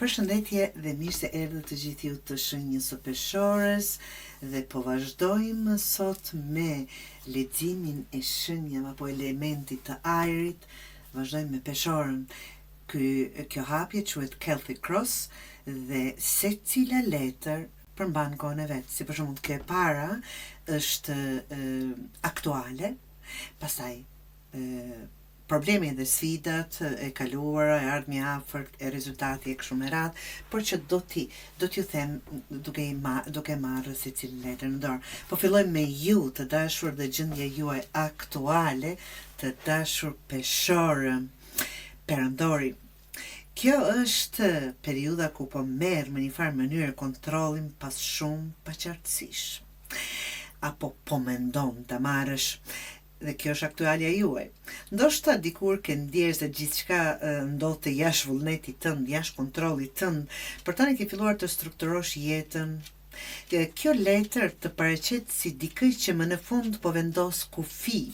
Përshëndetje dhe mirë se erdhët të gjithë ju të shenjës së peshorës dhe po vazhdojmë sot me leximin e shenjave apo elementit të ajrit, vazhdojmë me peshorën. Kjo hapje quhet Celtic Cross dhe secila letër përmban kohën e vet. Si për shembull kjo e para është aktuale, pastaj problemi dhe sfidat e kaluara, e ardhmja afërt, e rezultati e kështu me radhë, por që do t'ju them duke marrë secilën letër në dorë. Po fillojmë me ju, të dashur, dhe gjendja juaj aktuale, të dashur peshorë, perëndori. Kjo është periudha ku po merr në një farë mënyrë kontrollin pas shumë paqartësish. Apo po mendon ta marrësh. Dhe kjo është aktualja juaj. Ndoshta dikur ke ndjerë se gjithçka ndodh të jashtë vullnetit tënd, jashtë kontrollit tënd, por tani ke filluar të strukturosh jetën. Kjo letër të paraqet si dikë që më në fund po vendos kufi,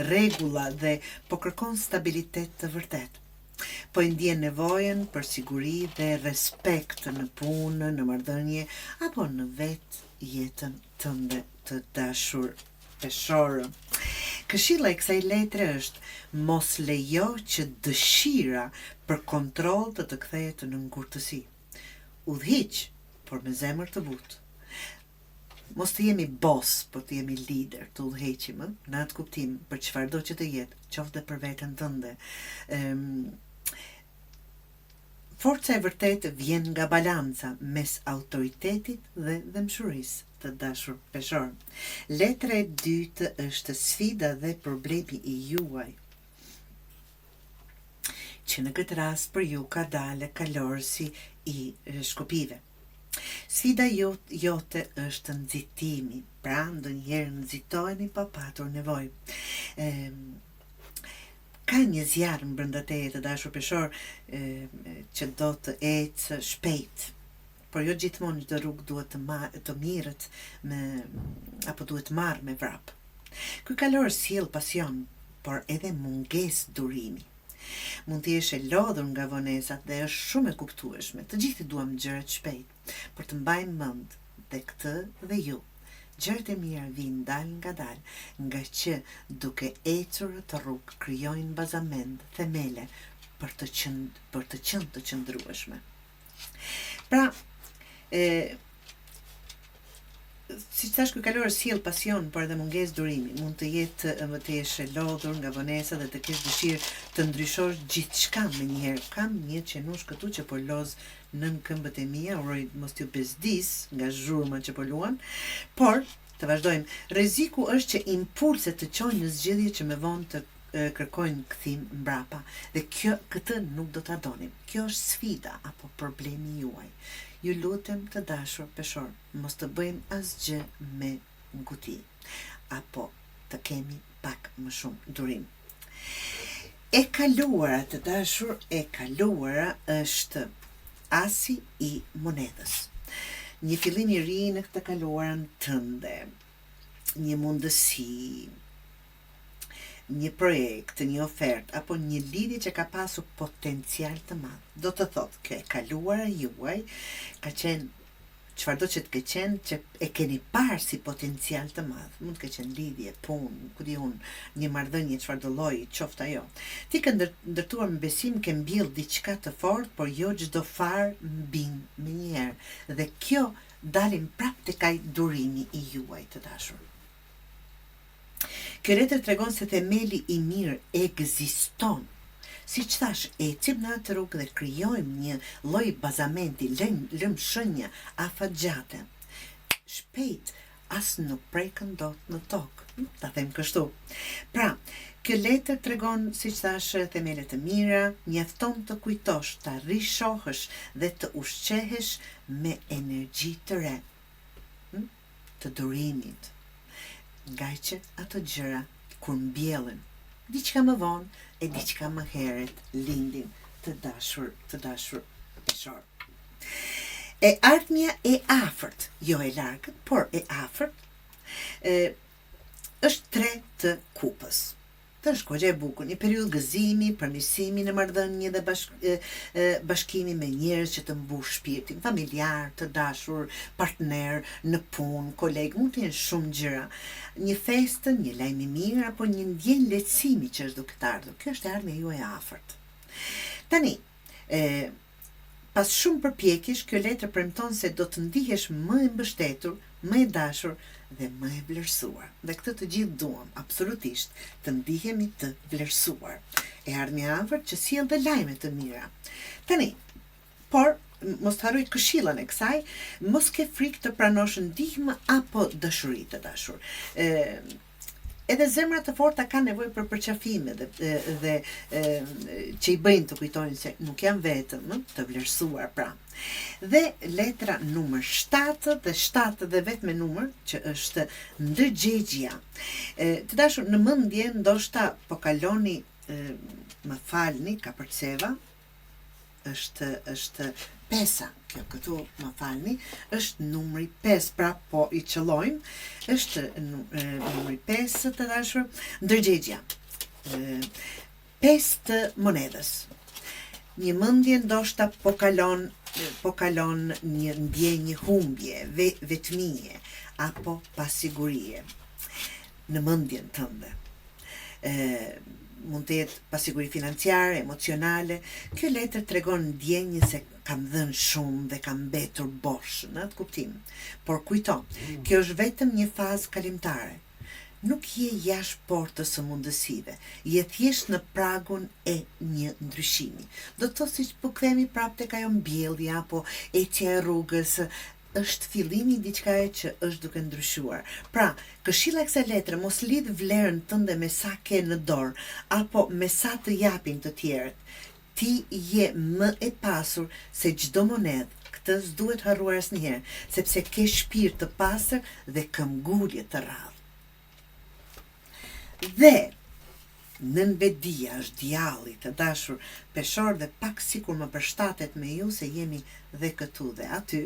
rregulla dhe po kërkon stabilitet të vërtet. Po i ndjen nevojën për siguri dhe respekt në punë, në marrëdhënie apo në vetë jetën tënde të dashur peshorë. Këshilla e kësaj letre është mos lejo që dëshira për kontroll të kthehet në ngurtësi. Udhhiq, por me zemër të butë. Mos të jemi boss, por të jemi lider, të udhëheqim në atë kuptim për çfarëdo që të jetë, qoftë për veten tënde. Forca e vërtetë vjen nga balanca mes autoritetit dhe dëmshurisë, të dashur peshor. Letra e dytë është sfida dhe problemi i juaj, që në këtë rast për ju ka dalë kalorësi i shkupive. Sfida jote është nxitimi, pra ndonjëherë nxitoheni pa patur nevojë. Ka një zjarr brenda teje, të dashur peshor, që do të ecë shpejt. Por jo gjithmonë çdo rrugë duhet të mirët apo duhet marrë me vrap. Ky kalor sjell pasion, por edhe mungesë durimi. Mund të jesh e lodhur nga vonesat dhe është shumë e kuptueshme. Të gjithë duam gjërat shpejt, por të mbajmë mend dhe këtë dhe ju. Gjërat e mira vijnë dal nga dal, nga që duke ecur atë rrugë krijojnë bazament, themele për të qenë të qëndrueshme. Pra, si thash, ky kalor sjell pasion, por edhe mungesë durimi. Mund të jetë të jesh e lodhur nga vonesa dhe të kesh dëshirë të ndryshosh gjithçka menjëherë. Kam një qenush këtu që po loz nën këmbët e mia, uroj mos t'ju bezdis nga zhurma që po luan, por të vazhdojmë. Rreziku është që impulset të çojnë në zgjedhje që më vonë të kërkojnë kthim mbrapa. Dhe këtë nuk do ta donim. Kjo është sfida apo problemi juaj. Ju lutem, të dashur peshor, mos të bëjmë asgjë me nguti, apo të kemi pak më shumë durim. E kaluara, të dashur, e kaluara është asi i monedhës. Një fillim i ri në këtë kaluarën tënde, një mundësi, një projekt, një ofertë apo një lidhje që ka pasur potencial të madh. Do të thotë që e kaluara juaj ka qenë çfarëdo që të ke qenë që e keni parë si potencial të madh. Mund të ketë qenë lidhje, punë, ku di unë, një marrëdhënie çfarëdo lloji, qoftë ajo. Ti ke ndërtuar me besim, ke mbjell diçka të fortë, por jo çdo far mbin menjëherë. Dhe kjo dalim prapë tek ai durimi i juaj, të dashur. Kjo letër tregon se themeli i mirë ekziston. Siç thash, ecim në atë rrugë dhe krijojmë një lloj bazamenti, lëm shenja afatgjate. Shpejt, as nuk prekën dot në tokë, ta them kështu. Pra, kjo letër tregon, siç thash, themele të mira, mjafton të kujtosh, të rishohesh dhe të ushqehesh me energji të re, të durimit. Nga që ato gjëra kur mbjellen diçka më vonë e diçka më herët lindin, të dashur peshor. E ardhmja e afërt, jo e largët, por e afërt, është 3 të kupës. Këtë është goxha e bukur, një periudhë gëzimi, përmirësimi në marrëdhënie dhe bashkimi me njerëz që të mbush shpirtin, familjar, të dashur, partner, në punë, koleg, mund të jenë shumë gjëra. Një festë, një lajm i mirë apo një ndjenjë lehtësimi që është duke të ardhur. Kjo është ardhmja juaj e afërt. Tani, pas shumë përpjekjesh, kjo letër premton se do të ndihesh më e mbështetur, më e dashur dhe më e vlerësuar. Dhe këtë të gjithë duam, absolutisht, të ndihemi të vlerësuar. E ardhmja e afërt që sjell dhe lajme të mira. Tani, por mos të harroj këshillën e kësaj, mos ke frikë të pranosh ndihmë apo dashuri të dashur. Edhe zemrat të forta kanë nevojë për përqafime dhe që i bëjnë të kujtojnë se nuk janë vetëm, të vlerësuar pra. Dhe letra numër 7 dhe vetme numër që është ndërgjegjja. Të dashur, në mendje ndoshta po kaloni, më falni, ka përceva, është pesa, kjo këtu më falni, është numri 5, pra po i qëllojmë, është numri 5 të dashur, ndërgjegjja, 5 të monedhës. Një mendje ndoshta po kalon një ndjenjë humbje, vetmie apo pasigurie në mendjen tënde. Mund të jetë pasiguri financiare, emocionale. Kjo letër tregon ndjenjë se kam dhënë shumë dhe kam mbetur bosh, në atë kuptim. Por kujto, kjo është vetëm një fazë kalimtare. Nuk je jashtë portës së mundësive, je thjesht në pragun e një ndryshimi. Do të thotë siç po kthehemi prapë tek ajo mbjellja apo ecja e rrugës, është fillimi i diçkaje që është duke ndryshuar. Pra, këshilla e kësaj letre, mos lidh vlerën tënde me sa ke në dorë apo me sa të japin të tjerët. Ti je më e pasur se çdo monedhë. Këtë s'duhet harruar asnjëherë, sepse ke shpirt të pastër dhe këmbgulje të rrallë. Dhe nënvedia është djalli të dashur peshor dhe pak sikur më përshtatet me ju se jemi dhe këtu dhe aty.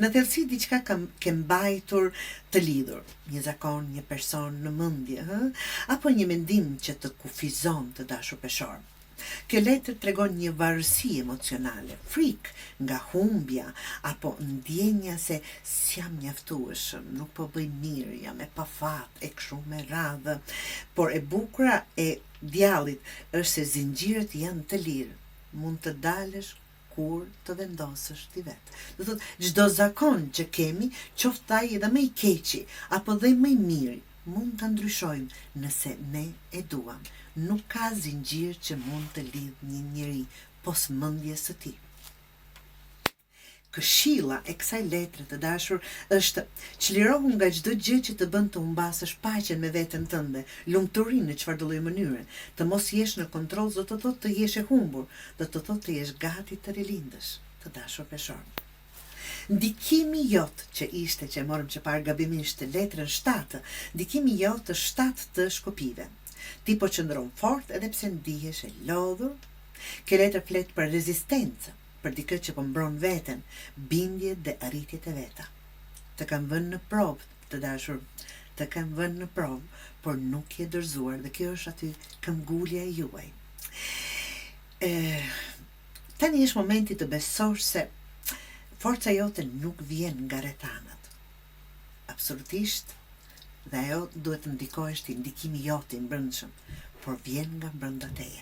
Në thellësi diçka ke mbajtur të lidhur, një zakon, një person në mendje, apo një mendim që të kufizon të dashur peshor. Kjo letër tregon një varësi emocionale, frikë nga humbja apo ndjenja se s'jam mjaftueshëm, nuk po bëj mirë, jam e pafat, e kështu me radhë. Por e bukura e djallit është se zinxhirët janë të lirë, mund të dalësh kur të vendosësh ti vetë. Do thotë, çdo zakon që kemi, qoftë ai edhe më i keqi apo dhe më i miri, mund të ndryshojmë nëse ne e duam. Nuk ka zinxhir që mund të lidh një njeri pos mendjes së tij. Këshilla e kësaj letre të dashur është çlirohu nga çdo gjë që të bën të humbasësh paqen me veten tënde, lumturinë në çfarëdo lloj mënyre, të mos jesh në kontroll, do të thotë të jesh e humbur, do të thotë të jesh gati të rilindësh, të dashur peshor. Ndikimi jot që ishte që morëm që parë gabimisht letrën 7, ndikimi jot të 7 të shkopive. Ti po qëndron fort edhe pse ndihesh e lodhur. Kjo letër flet për rezistencë, për dikë që po mbron veten, bindjet dhe arritjet e veta. Të kam vënë në provë, të dashur, të kam vënë në provë, por nuk je dorëzuar dhe kjo është aty këmbgulja e juaj. Tani është momenti të besosh se forca jote nuk vjen nga rrethanat. Absolutisht. Dhe ajo duhet të ndikohesh ti, ndikimi jot i brendshëm, por vjen nga brenda teje.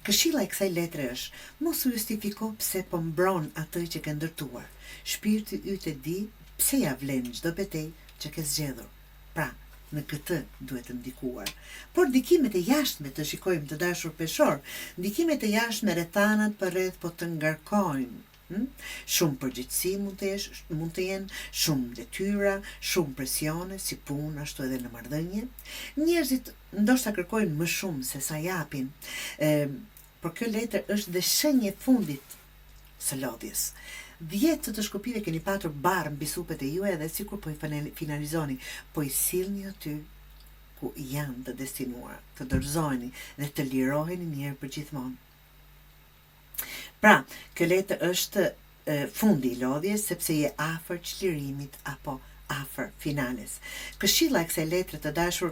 Këshilla e kësaj letre është: mos u justifiko pse po mbron atë që ke ndërtuar. Shpirti yt e di pse ja vlen çdo betejë që ke zgjedhur. Pra, në këtë duhet të ndikuar. Por ndikimet e jashtme të shikojmë të dashur peshor, ndikimet e jashtme rrethanat përreth po të ngarkojnë. Shumë përgjegjësi mund të jenë, shumë detyra, shumë presione, si punë, ashtu edhe në marrëdhënie. Njerëzit ndoshta kërkojnë më shumë se sa japin, por kjo letër është dhe shenjë e fundit së lodhjes. 10 të shkopive keni patur barë mbi supet e juaja dhe sikur po i finalizoni, po i sillni aty ku janë të destinuar, të dorëzoheni dhe të liroheni mirë për gjithmonë. Pra, kjo letër është fundi i lodhjes sepse je afër çlirimit apo afër finales. Këshilla e kësaj letre të dashur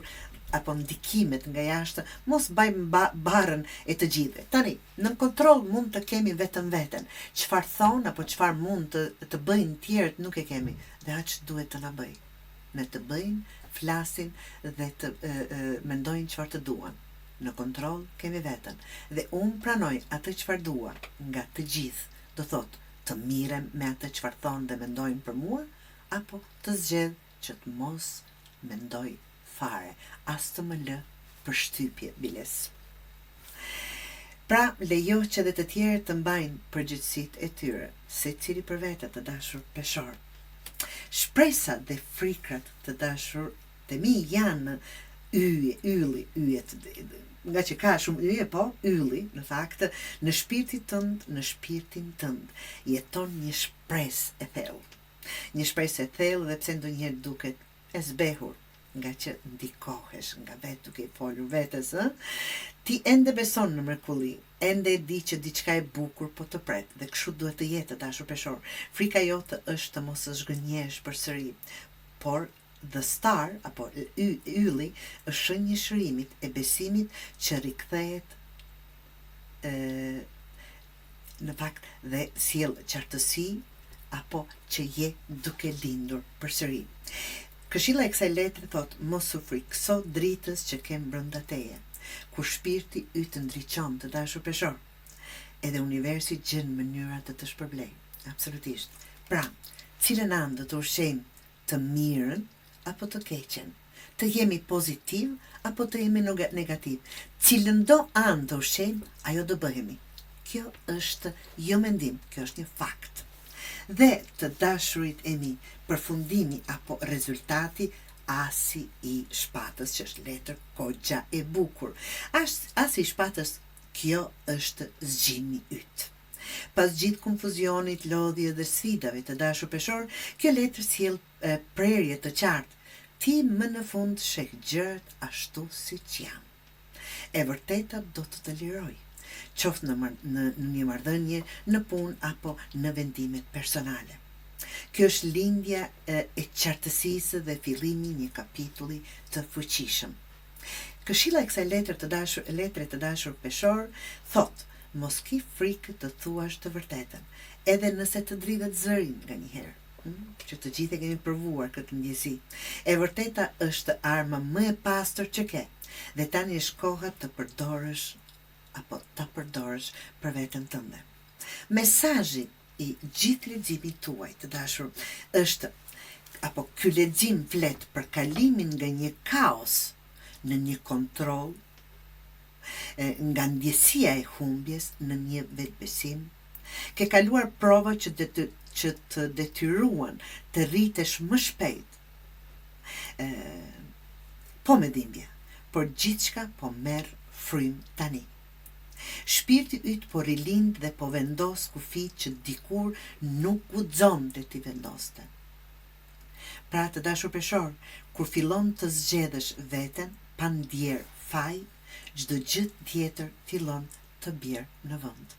apo ndikimet nga jashtë, mos bajmë barën e të gjithëve. Tani, në kontroll mund të kemi vetëm veten. Çfarë thon apo çfarë mund të bëjnë tjerët nuk e kemi. Dhe aq duhet të na bëj. Ne të bëjnë, flasin dhe të mendojnë çfarë të duan. Në kontroll kemi veten. Dhe unë pranoj atë çfarë dua nga të gjithë. Do thotë të mirem me atë çfarë thon dhe mendojnë për mua, apo të zgjedh që të mos mendoj fare, as të më lë për shtypje biles. Pra, lejo që dhe të tjerë të mbajnë përgjegjësitë e tyre, secili për vete të dashur peshor. Shpresat dhe frikrat të dashur të mi janë yjet, nga që ka shumë yje, po, ylli, në fakt, në shpirtin tënd, në shpirtin tënd, jeton një shpresë e thellë. Një shpresë e thellë dhe pse ndonjëherë duket e zbehur, nga që ndikohesh nga vetë duke i folur vetes, ti ende beson në mrekulli, ende e di që diçka e bukur po të pret, dhe kështu duhet të jetë dashur peshor. Frika jote është të mos zhgënjesh përsëri, por the star, apo ylli, është shenjë e shërimit, e besimit që rikthehet në fakt dhe sjell qartësi, apo që je duke lindur përsëri. Këshilla e kësaj letre thot, mos u frikëso dritës që kem brenda teje, kur shpirti yt të ndriçon të dashur peshor, edhe universi gjen mënyra të shpërblej. Absolutisht. Pra, cilën anë do të ushqejmë të mirën apo të keqen, të jemi pozitiv apo të jemi negativ. Cilën do anë të ushqejmë, ajo do bëhemi. Kjo është jo mendim, kjo është një fakt. Dhe të dashurit e mi, përfundimi apo rezultati asi i shpatës, që është letër kogja e bukur. Asi i shpatës, kjo është zgjimi yt. Pas gjithë konfuzionit, lodhje dhe sfidave të dashur peshor, kjo letër sjell prerje të qartë. Ti më në fund sheh gjërat ashtu siç janë. E vërteta do të liroj, qoftë në një marrëdhënie, në punë apo në vendimet personale. Kjo është lindja e qartësisë dhe fillimi një kapitulli të fuqishëm. Këshilla e kësaj letre të dashur peshor thot, mos ki frikë të thuash të vërtetën, edhe nëse të dridhet zërin nganjëherë. Që të gjithë e kemi provuar këtë ndjesi. E vërteta është arma më e pastër që ke, dhe tani është koha të përdorësh apo ta përdorësh për veten tënde. Mesazhi i gjithë leximit tuaj të dashur është, apo ky lexim flet për kalimin nga një kaos në një kontroll, nga ndjesia e humbjes në një vetbesim. Ke kaluar prova që të detyruan të rritesh më shpejt, po me dhimbje, por gjithçka po merr frym tani. Shpirti yt po rilind dhe po vendos kufi që dikur nuk guxonte ti vendoste. Pra të dashur peshor, kur fillon të zgjedhësh veten pa ndier faj, çdo gjë tjetër fillon të bjerë në vend.